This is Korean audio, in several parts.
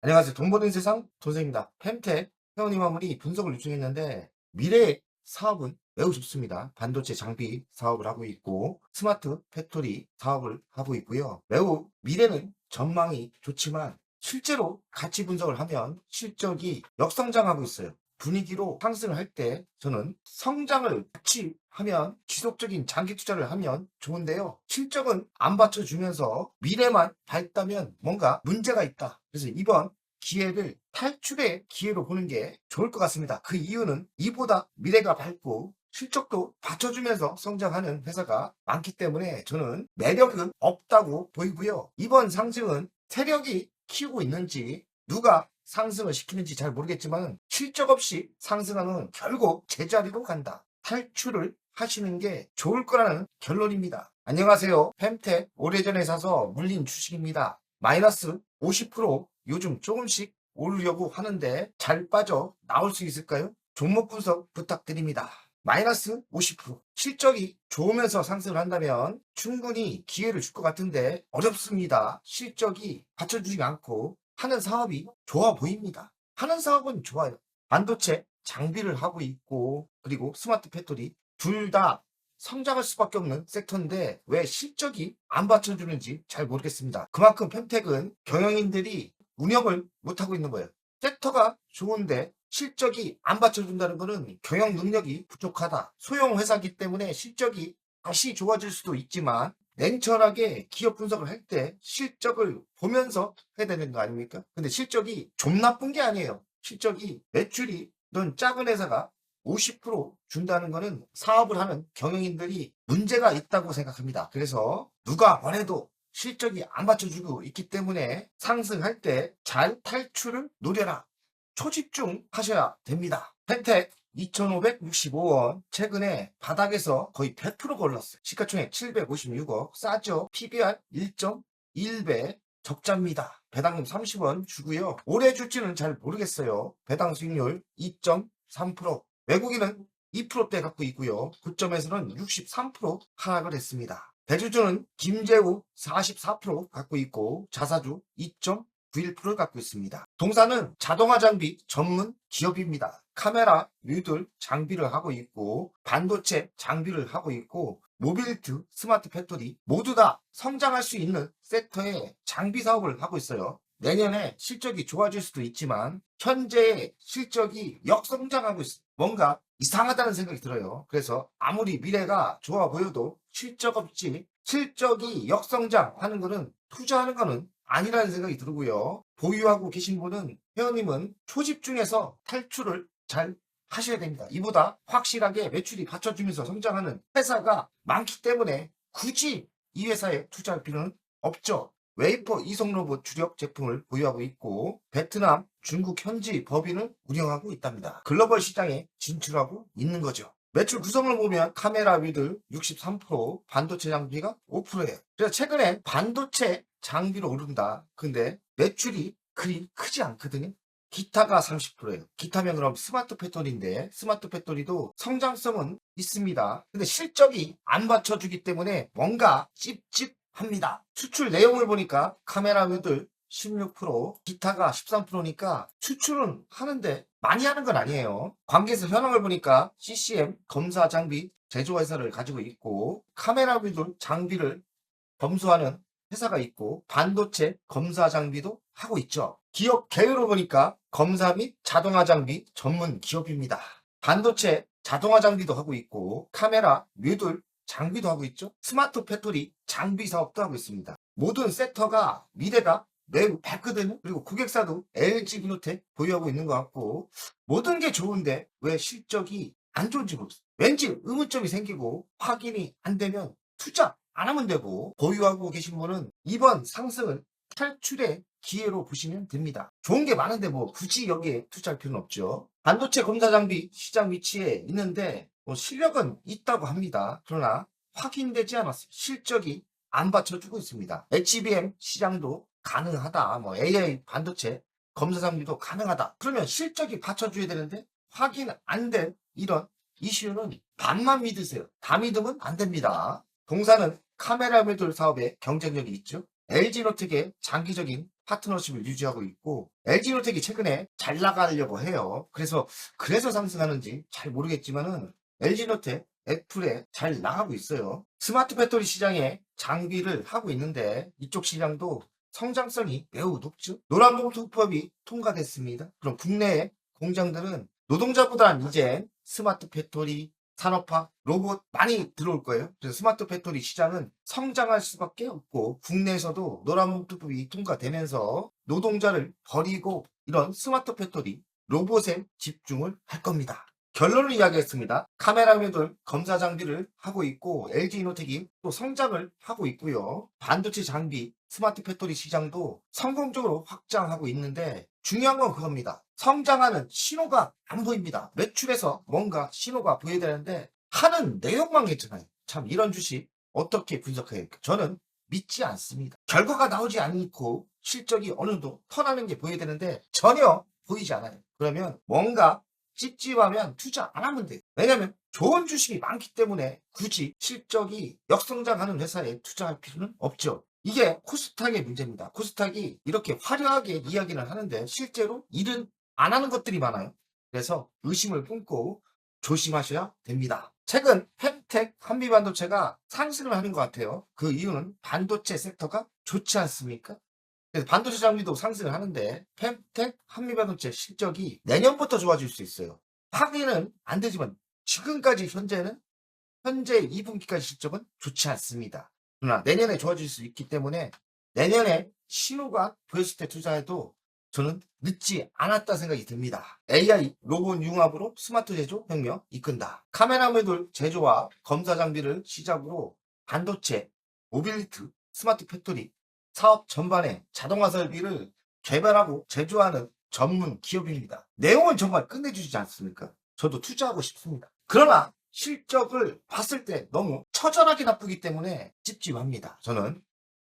안녕하세요. 돈 버는 세상 돈쌤입니다. 펜텍 회원님 화물이 분석을 요청했는데 미래의 사업은 매우 좋습니다. 반도체 장비 사업을 하고 있고 스마트 팩토리 사업을 하고 있고요. 매우 미래는 전망이 좋지만 실제로 가치 분석을 하면 실적이 역성장하고 있어요. 분위기로 상승을 할 때 저는 성장을 같이 하면 지속적인 장기 투자를 하면 좋은데요. 실적은 안 받쳐주면서 미래만 밝다면 뭔가 문제가 있다. 그래서 이번 기회를 탈출의 기회로 보는 게 좋을 것 같습니다. 그 이유는 이보다 미래가 밝고 실적도 받쳐주면서 성장하는 회사가 많기 때문에 저는 매력은 없다고 보이고요. 이번 상승은 세력이 키우고 있는지 누가 상승을 시키는지 잘 모르겠지만 실적 없이 상승하는 결국 제자리로 간다. 탈출을 하시는 게 좋을 거라는 결론입니다. 안녕하세요. 펜텍 오래전에 사서 물린 주식입니다. 마이너스 50% 요즘 조금씩 오르려고 하는데 잘 빠져 나올 수 있을까요? 종목 분석 부탁드립니다. 마이너스 50% 실적이 좋으면서 상승을 한다면 충분히 기회를 줄 것 같은데 어렵습니다. 실적이 받쳐주지 않고 하는 사업이 좋아 보입니다. 하는 사업은 좋아요. 반도체 장비를 하고 있고 그리고 스마트 팩토리 둘 다 성장할 수밖에 없는 섹터인데 왜 실적이 안 받쳐주는지 잘 모르겠습니다. 그만큼 펜텍은 경영인들이 운영을 못하고 있는 거예요. 섹터가 좋은데 실적이 안 받쳐준다는 것은 경영 능력이 부족하다. 소형 회사기 때문에 실적이 다시 좋아질 수도 있지만 냉철하게 기업 분석을 할 때 실적을 보면서 해야 되는 거 아닙니까? 근데 실적이 좀 나쁜 게 아니에요. 실적이 매출이 넌 작은 회사가 50% 준다는 거는 사업을 하는 경영인들이 문제가 있다고 생각합니다. 그래서 누가 원해도 실적이 안 받쳐주고 있기 때문에 상승할 때 잘 탈출을 노려라. 초집중 하셔야 됩니다. 펜텍 2,565원 최근에 바닥에서 거의 100% 걸렸어요. 시가총액 756억 싸죠. PBR 1.1배 적자입니다. 배당금 30원 주고요. 올해 줄지는 잘 모르겠어요. 배당 수익률 2.3%. 외국인은 2%대 갖고 있고요. 고점에서는 63% 하락을 했습니다. 대주주는 김재우 44% 갖고 있고 자사주 2.91%를 갖고 있습니다. 동사는 자동화 장비 전문 기업입니다. 카메라, 뮤들 장비를 하고 있고 반도체 장비를 하고 있고 모빌리티, 스마트 팩토리 모두 다 성장할 수 있는 섹터의 장비 사업을 하고 있어요. 내년에 실적이 좋아질 수도 있지만 현재의 실적이 역성장하고 있어요. 뭔가 이상하다는 생각이 들어요. 그래서 아무리 미래가 좋아 보여도 실적 없이 실적이 역성장하는 거는 투자하는 거는 아니라는 생각이 들고요. 보유하고 계신 분은 회원님은 초집중해서 탈출을 잘 하셔야 됩니다. 이보다 확실하게 매출이 받쳐주면서 성장하는 회사가 많기 때문에 굳이 이 회사에 투자할 필요는 없죠. 웨이퍼 이성 로봇 주력 제품을 보유하고 있고 베트남, 중국 현지 법인을 운영하고 있답니다. 글로벌 시장에 진출하고 있는 거죠. 매출 구성을 보면 카메라 위들 63%, 반도체 장비가 5%예요. 그래서 최근에 반도체 장비로 오른다. 근데 매출이 그리 크지 않거든요. 기타가 30%예요. 기타면 그럼 스마트 팩토리인데 스마트 팩토리도 성장성은 있습니다. 근데 실적이 안 받쳐주기 때문에 뭔가 찝찝합니다. 수출 내용을 보니까 카메라 뮤들 16%, 기타가 13%니까 수출은 하는데 많이 하는 건 아니에요. 관계에서 현황을 보니까 CCM 검사 장비 제조회사를 가지고 있고 카메라 뮤들 장비를 검수하는 회사가 있고 반도체 검사 장비도 하고 있죠. 기업 계열로 보니까 검사 및 자동화 장비 전문 기업입니다. 반도체 자동화 장비도 하고 있고 카메라, 뮤들 장비도 하고 있죠. 스마트 팩토리 장비 사업도 하고 있습니다. 모든 섹터가 미래가 매우 밝거든요. 그리고 고객사도 LG 비노텍 보유하고 있는 것 같고 모든 게 좋은데 왜 실적이 안 좋은지 모르겠어요. 왠지 의문점이 생기고 확인이 안 되면 투자 안 하면 되고 보유하고 계신 분은 이번 상승을 탈출의 기회로 보시면 됩니다. 좋은 게 많은데 뭐 굳이 여기에 투자할 필요는 없죠. 반도체 검사 장비 시장 위치에 있는데 뭐 실력은 있다고 합니다. 그러나 확인되지 않았어요. 실적이 안 받쳐주고 있습니다. HBM 시장도 가능하다. 뭐 AI 반도체 검사 장비도 가능하다. 그러면 실적이 받쳐줘야 되는데 확인 안 된 이런 이슈는 반만 믿으세요. 다 믿으면 안 됩니다. 동사는 카메라 모듈 사업에 경쟁력이 있죠. LG노텍의 장기적인 파트너십을 유지하고 있고 LG노텍이 최근에 잘 나가려고 해요. 그래서 상승하는지 잘 모르겠지만은 LG노텍 애플에 잘 나가고 있어요. 스마트 배터리 시장에 장비를 하고 있는데 이쪽 시장도 성장성이 매우 높죠. 노란봉투법이 통과됐습니다. 그럼 국내의 공장들은 노동자보다는 이제 스마트 배터리 산업화, 로봇 많이 들어올 거예요. 그래서 스마트 배터리 시장은 성장할 수밖에 없고 국내에서도 노란봉투법이 통과되면서 노동자를 버리고 이런 스마트 배터리, 로봇에 집중을 할 겁니다. 결론을 이야기했습니다. 카메라 모듈 검사 장비를 하고 있고 LG이노텍이 또 성장을 하고 있고요. 반도체 장비, 스마트 배터리 시장도 성공적으로 확장하고 있는데 중요한 건 그겁니다. 성장하는 신호가 안 보입니다. 매출에서 뭔가 신호가 보여야 되는데 하는 내용만 괜찮아요. 참 이런 주식 어떻게 분석해야 할까? 저는 믿지 않습니다. 결과가 나오지 않고 실적이 어느 정도 턴하는 게 보여야 되는데 전혀 보이지 않아요. 그러면 뭔가 찝찝하면 투자 안 하면 돼요. 왜냐면 좋은 주식이 많기 때문에 굳이 실적이 역성장하는 회사에 투자할 필요는 없죠. 이게 코스닥의 문제입니다. 코스닥이 이렇게 화려하게 이야기를 하는데 실제로 일은 안 하는 것들이 많아요. 그래서 의심을 품고 조심하셔야 됩니다. 최근 펜텍 한미반도체가 상승을 하는 것 같아요. 그 이유는 반도체 섹터가 좋지 않습니까? 그래서 반도체 장비도 상승을 하는데 펜텍 한미반도체 실적이 내년부터 좋아질 수 있어요. 확인은 안 되지만 지금까지 현재 2분기까지 실적은 좋지 않습니다. 그러나 내년에 좋아질 수 있기 때문에 내년에 신호가 보였을 때 투자해도 저는 늦지 않았다 생각이 듭니다. AI 로봇 융합으로 스마트 제조 혁명 이끈다. 카메라 모듈 제조와 검사 장비를 시작으로 반도체, 모빌리티, 스마트 팩토리 사업 전반에 자동화 설비를 개발하고 제조하는 전문 기업입니다. 내용은 정말 끝내주지 않습니까? 저도 투자하고 싶습니다. 그러나 실적을 봤을 때 너무 처절하게 나쁘기 때문에 찝찝합니다. 저는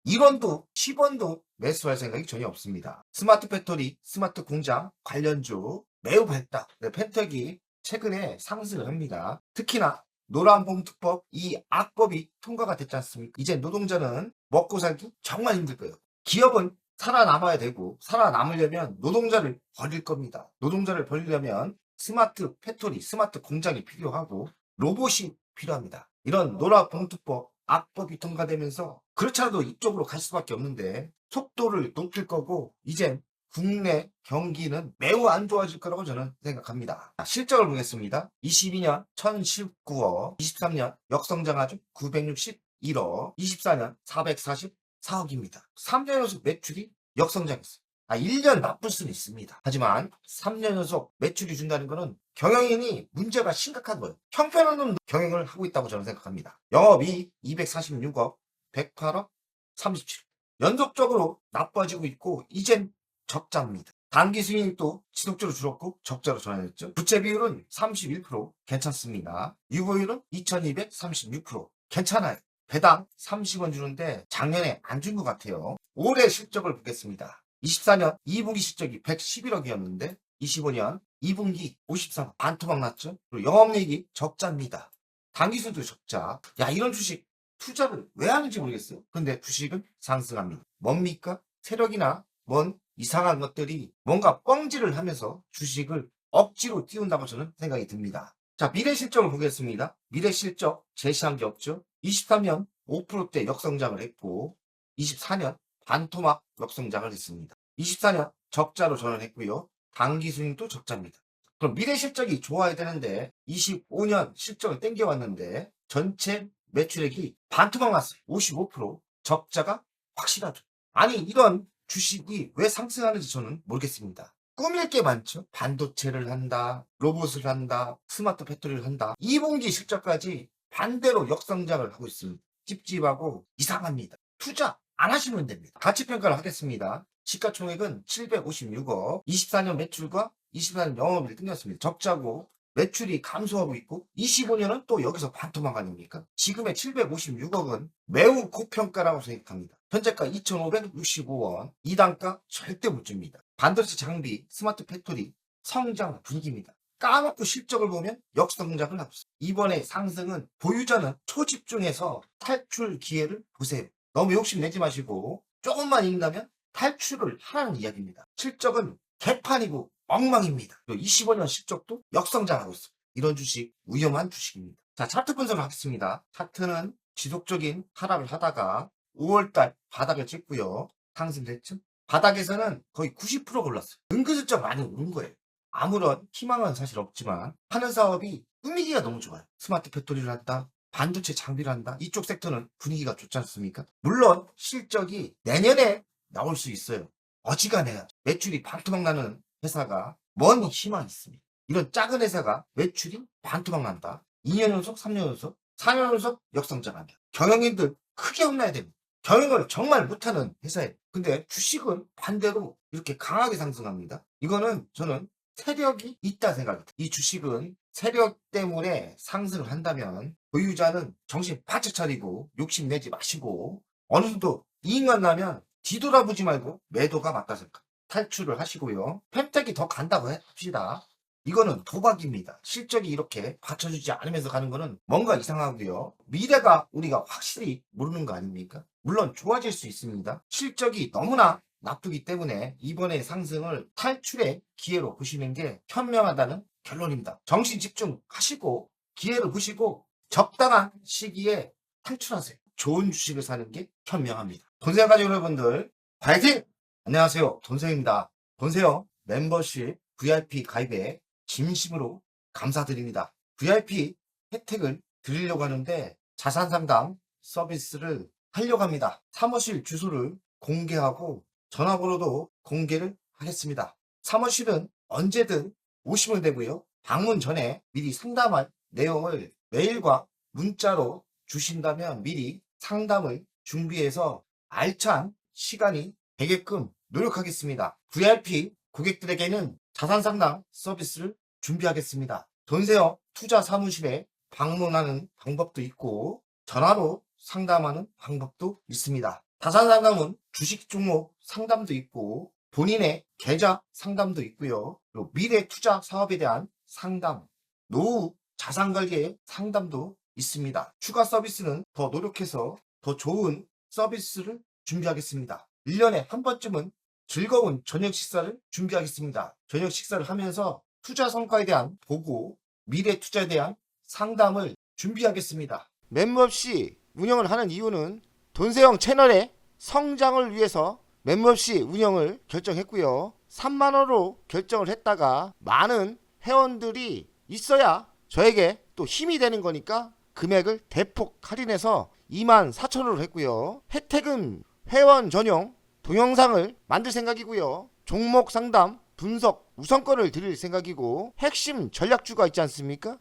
1원도 10원도 매수할 생각이 전혀 없습니다. 스마트 배터리, 스마트 공장 관련주 매우 밝다. 펜텍이 최근에 상승을 합니다. 특히나 노란봉투법 이 악법이 통과가 됐지 않습니까? 이제 노동자는 먹고 살기 정말 힘들 거예요. 기업은 살아남아야 되고 살아남으려면 노동자를 버릴 겁니다. 노동자를 버리려면 스마트 팩토리, 스마트 공장이 필요하고 로봇이 필요합니다. 이런 노란봉투법 악법이 통과되면서 그렇지 않아도 이쪽으로 갈 수밖에 없는데 속도를 높일 거고 이젠 국내 경기는 매우 안 좋아질 거라고 저는 생각합니다. 실적을 보겠습니다. 22년 1019억, 23년 역성장하죠. 961억, 24년 444억입니다. 3년 연속 매출이 역성장했어요. 1년 나쁠 수는 있습니다. 하지만 3년 연속 매출이 준다는 것은 경영인이 문제가 심각한 거예요. 형편없는 경영을 하고 있다고 저는 생각합니다. 영업이익 246억, 108억, 37억. 연속적으로 나빠지고 있고 이젠 적자입니다. 단기 수익도 지속적으로 줄었고 적자로 전환했죠. 부채 비율은 31% 괜찮습니다. 유보율은 2236% 괜찮아요. 배당 30원 주는데 작년에 안 준 것 같아요. 올해 실적을 보겠습니다. 24년 2분기 실적이 111억이었는데 25년 2분기 53억 반토막 났죠. 그리고 영업이익이 적자입니다. 단기순도 적자. 이런 주식 투자를 왜 하는지 모르겠어요. 근데 주식은 상승합니다. 뭡니까? 세력이나 뭔 이상한 것들이 뭔가 뻥질을 하면서 주식을 억지로 띄운다고 저는 생각이 듭니다. 자, 미래 실적을 보겠습니다. 미래 실적 제시한 게 없죠. 23년 5%대 역성장을 했고 24년 반토막 역성장을 했습니다. 24년 적자로 전환했고요. 단기 수익도 적자입니다. 그럼 미래 실적이 좋아야 되는데 25년 실적을 땡겨왔는데 전체 매출액이 반토막 났어요. 55% 적자가 확실하죠. 아니 이런 주식이 왜 상승하는지 저는 모르겠습니다. 꾸밀 게 많죠. 반도체를 한다, 로봇을 한다, 스마트 배터리를 한다. 2분기 실적까지 반대로 역성장을 하고 있습니다. 찝찝하고 이상합니다. 투자 안 하시면 됩니다. 가치평가를 하겠습니다. 시가총액은 756억, 24년 매출과 24년 영업이익을 뜯겼습니다. 적자고 매출이 감소하고 있고 25년은 또 여기서 반토막 아닙니까? 지금의 756억은 매우 고평가라고 생각합니다. 현재가 2,565원, 이 단가 절대 못 줍니다. 반도체 장비, 스마트 팩토리, 성장 분위기입니다. 까먹고 실적을 보면 역성장을 하고 있습니다. 이번에 상승은 보유자는 초집중해서 탈출 기회를 보세요. 너무 욕심내지 마시고 조금만 읽다면 탈출을 하라는 이야기입니다. 실적은 개판이고 엉망입니다. 25년 실적도 역성장하고 있습니다. 이런 주식 위험한 주식입니다. 자, 차트 분석을 하겠습니다. 차트는 지속적인 하락을 하다가 5월달 바닥을 찍고요. 상승했죠. 바닥에서는 거의 90%가 올랐어요. 은근슬쩍 많이 오른 거예요. 아무런 희망은 사실 없지만 하는 사업이 꾸미기가 너무 좋아요. 스마트 배터리를 한다, 반도체 장비를 한다. 이쪽 섹터는 분위기가 좋지 않습니까? 물론 실적이 내년에 나올 수 있어요. 어지간해요. 매출이 반토막 나는 회사가 뭔 희망이 있습니다. 이런 작은 회사가 매출이 반토막 난다. 2년 연속, 3년 연속, 4년 연속 역성장한다. 경영인들 크게 혼나야 됩니다. 경영을 정말 못하는 회사예요. 근데 주식은 반대로 이렇게 강하게 상승합니다. 이거는 저는 세력이 있다 생각합니다. 이 주식은 세력 때문에 상승을 한다면 보유자는 정신 바짝 차리고 욕심내지 마시고 어느 정도 이익만 나면 뒤돌아보지 말고 매도가 맞다 생각. 탈출을 하시고요. 펜텍이 더 간다고 합시다. 이거는 도박입니다. 실적이 이렇게 받쳐주지 않으면서 가는 거는 뭔가 이상하고요. 미래가 우리가 확실히 모르는 거 아닙니까? 물론 좋아질 수 있습니다. 실적이 너무나 나쁘기 때문에 이번에 상승을 탈출의 기회로 보시는 게 현명하다는 결론입니다. 정신 집중하시고 기회를 보시고 적당한 시기에 탈출하세요. 좋은 주식을 사는 게 현명합니다. 돈세영 가족 여러분들 화이팅! 안녕하세요. 돈세영입니다. 돈세영 멤버십 VIP 가입에 진심으로 감사드립니다. VIP 혜택을 드리려고 하는데 자산 상담 서비스를 하려고 합니다. 사무실 주소를 공개하고 전화번호도 공개를 하겠습니다. 사무실은 언제든 오시면 되고요. 방문 전에 미리 상담할 내용을 메일과 문자로 주신다면 미리 상담을 준비해서 알찬 시간이 되게끔 노력하겠습니다. VIP 고객들에게는 자산 상담 서비스를 준비하겠습니다. 돈세영 투자 사무실에 방문하는 방법도 있고 전화로 상담하는 방법도 있습니다. 자산 상담은 주식 종목 상담도 있고 본인의 계좌 상담도 있고요. 그리고 미래 투자 사업에 대한 상담, 노후 자산 관리의 상담도 있습니다. 추가 서비스는 더 노력해서 더 좋은 서비스를 준비하겠습니다. 1년에 한 번쯤은 즐거운 저녁 식사를 준비하겠습니다. 저녁 식사를 하면서 투자 성과에 대한 보고, 미래 투자에 대한 상담을 준비하겠습니다. 멤버십 운영을 하는 이유는 돈세영 채널의 성장을 위해서 멤버십 운영을 결정했고요. 3만원으로 결정을 했다가 많은 회원들이 있어야 저에게 또 힘이 되는 거니까 금액을 대폭 할인해서 24,000원으로 했고요. 혜택은 회원 전용 동영상을 만들 생각이고요. 종목 상담 분석 우선권을 드릴 생각이고 핵심 전략주가 있지 않습니까?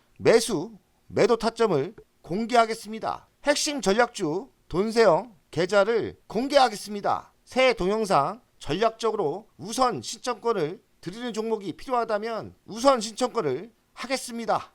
매도 타점을 공개하겠습니다. 핵심 전략주 돈세영 계좌를 공개하겠습니다. 새 동영상 전략적으로 우선 신청권을 드리는 종목이 필요하다면 우선 신청권을 하겠습니다.